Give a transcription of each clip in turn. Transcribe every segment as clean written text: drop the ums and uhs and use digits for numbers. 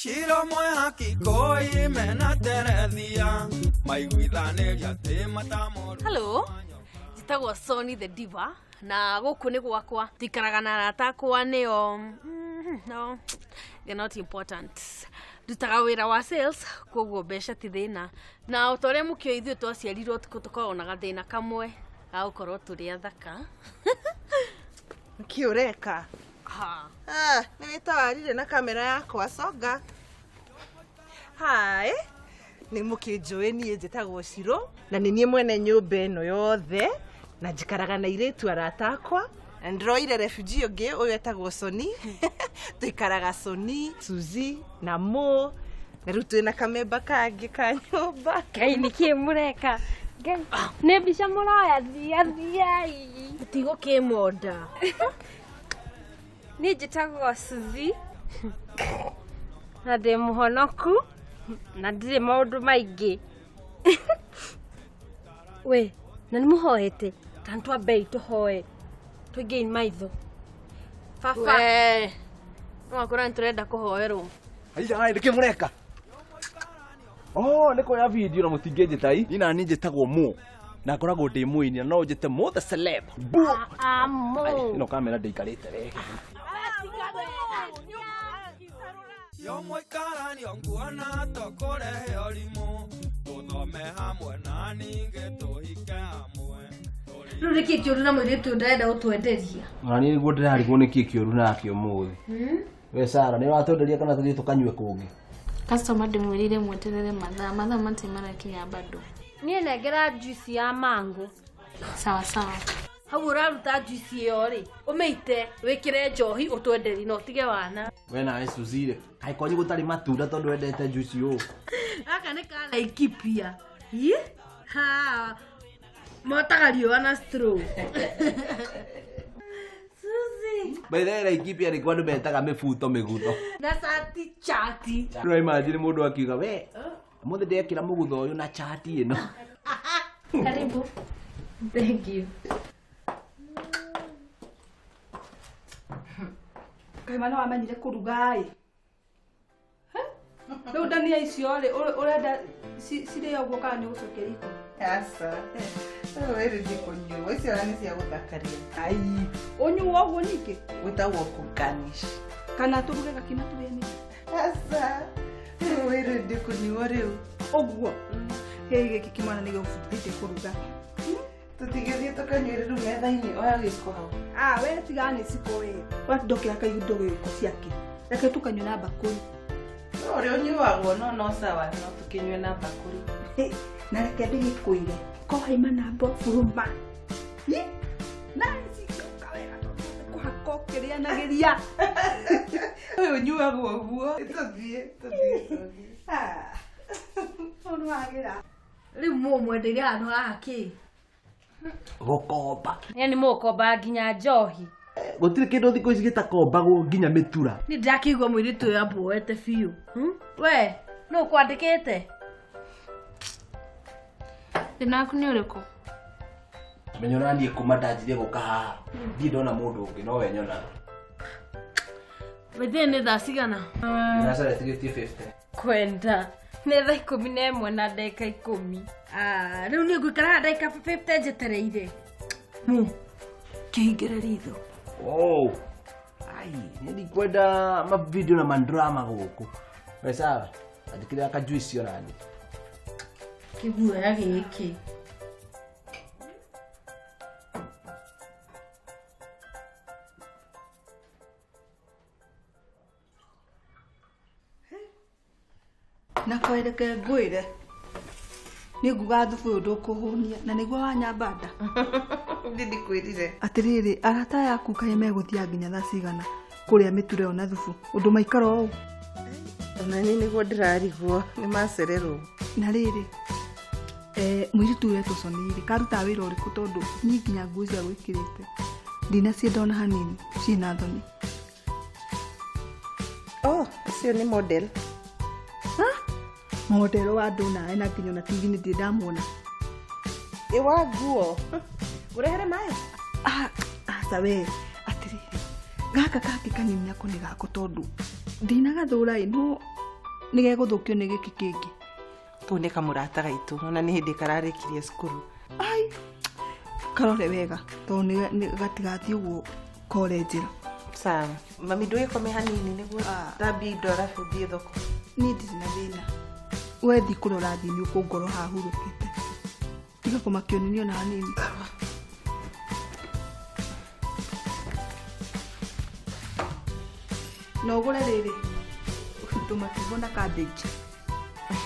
Hello, jitagwo Sony the Diva na guku ni gwakwa Tuikaranie atakwa nio no they're not important. Dutaga wira wa sales koguo besha ti thina na utore mukio ithu twaciarirwo tukorwo na gathina kamwe ga ukorwo turi athaka kiureka ni witawarire na kamera yakwa songa. Hai ni mukinjui nie njitagwo Ciro na ni nie mwene nyumba eno yothe na njikaraga na iretu aratakwa ndroire refugee ungi uyu etagwo Sony tuikaraga Sony Suzi na Mo na rutu na kamemba kangi ka nyumba kai niki mureka ngai ne bisha muroya thia tigo kimoda ni njitagwo Suzi na ndi muhonoku na ndire maundu maingi we na ni muhoete tantwa bei tuhoe tugain maitho fafa we no kora nturenda kuhoerwo ai ndike mureka niko ya video na mutingeje tai ina ni njitagwo Mo na koragwo ndi muini no njite Mo the celeb Mo no kamera ndeikarite wega Tuikaranie nguona tokorehe orimo tuthome hamwe na ninge tuhike hamwe ruriki kiuru na mwiritu ndenda utwenderia ngani niguo ndirarigwo niki kiuru nakio muthi we Sara ni watwenderia kana tuthie tukanywe kungi customer ndimwirire mweterere mathaa matimara kinya bado nie negera juice ya mango sawa hau uraruta juice iyo ri umeite wikire njohi utwenderi no tige wana we na Suzire kai konyi gutari matunda tondu wendete juice yo aka ni kana ikipia ha motagario ana straw Suzi baidera ikipia ni kwandu betaga mifuto migutho na sati chati no imagine mundu akiuga we muthe ndekira mugutho uyu na chati ino karibu thank you kai mana wamenyire kurugai ndo ndania icio ri urenda cire uguo kana ni gucokera iko asa wewe ndikunyu icio ni cia guthakaria ai onyu uguo niki witagwo kukanish kana turuge gakina tureni asa wewe ndikunyu riu uguo hege kikimana ni gufundithite kuruga tutigithie tukanywe riu metha-ini oya giko hau we tigani siko we watindokera kaigundo giko ciake reke tukanywe na bakuri ore unyuagwo no sawa no tukinywe na bakuri na reke ndigikuire kohaima na furuma na sikioka wega kuhako kiria nagiria unyuagwo guo tuthie onu agira riu mumwenderia hano haki gukomba yani mukomba nginya njohi gutire kindu thiko ici gitakombagwo nginya mitura ni ndakigwa mwiritu ya mboete fiu we no kwandikite ndinaku ni uriku menyonanie kuma ndanjire guka haha ndi ndona mundu ungi no we nyona bethie ni thaa cigana na Sara tigetie 50 kwenda ni thaa 11 na ndeka 10 riu ni ngwikara ndagika 50 njetereire kihingire ritho ai ni kwenda ma video na mandrama guku we Sara andikira ka juice yorani kiguoya giki na kwaireke ngwire ni nguga thubu ndukuhunia na niguo wanyambanda ndidi kwirire atiriri arata yaku kai meguthia nginya thaa cigana kuria miture ona thubu undu maikara o ona ni niguo ndirarigwo ni macererwo na riri mwiritu wetu Sony karuta wira uriku tondu ni nginya nguo cia gwikirite ndina ciendona hanini ciina thoni cio ni model model wa ndona ena nginya na TV ni ndamwona iwa nguo urehere mai sawe atiriri gaka kangi kanini nako ni gako tondu ndina gathura ino nigegũthũkio nĩ gĩki kĩngĩ. Kau nĩ kamũrata gaitũ ona nĩ hĩndĩ kararĩkirie cukuru. Ai, karore wega tondũ gatigathiĩ ũguo kore njĩra. Sawa, mami ndũgĩkome hanini nĩguo thambie indo arabu thiĩ thoko. Niĩ ndirĩ na thĩna. We thiĩ kũrora thĩ nĩ ũkũngoro hahurũkĩte. Tiga kũmakio na hanini. Na ũgũre rĩrĩ tũmatigwo na cabbage.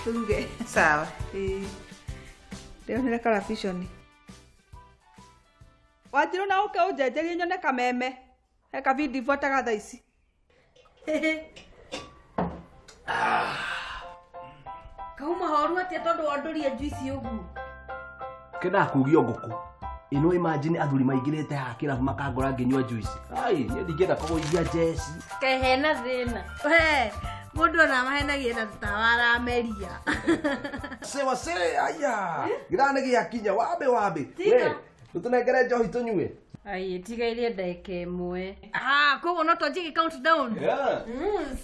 Turuge. Sawa. Ndĩonere karabiconi. Wanjirũ na ũke ũnjenjerie nyone Kameme. He kabindi buataga thaa ici. Kauma horu atia tondu wanduria juice ugu. Kenda kugio ngũkũ. Ino imagine athuri maingirite ha kirabu makangora nginywa juice. Ai, ni ndingenda kũgũithia jesi. Kehena thina. Mundu ona mahenagia na tutawara Ameria. Sewa se aya. Githane giakinya wambe. We, tutunengere njohi tunyue. Ai, tigairie ndagĩka ĩmwe. Koguo no twanjie countdown. Yeah.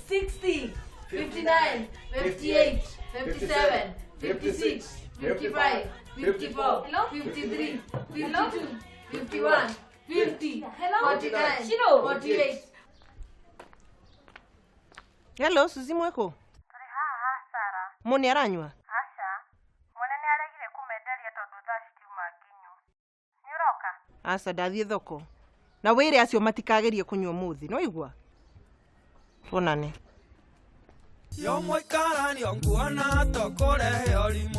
60, 59, 58, 57, 56, 55, 54, 53, 52, 51, 50, 49, 48. Hello, Suzi mweko. Tũrĩ haha Sara. Moni aranyua? Aca. Mwene nĩ aregire kũmenderia tondũ thaa citiuma nginyu. Nĩ ũroka? Aca ndathiĩ thoko. Na wĩre acio matikagerie kũnyua mũthĩ, no igua? Tuonane. Yo Tuikaranie nguona tokũrehe ũrimũ.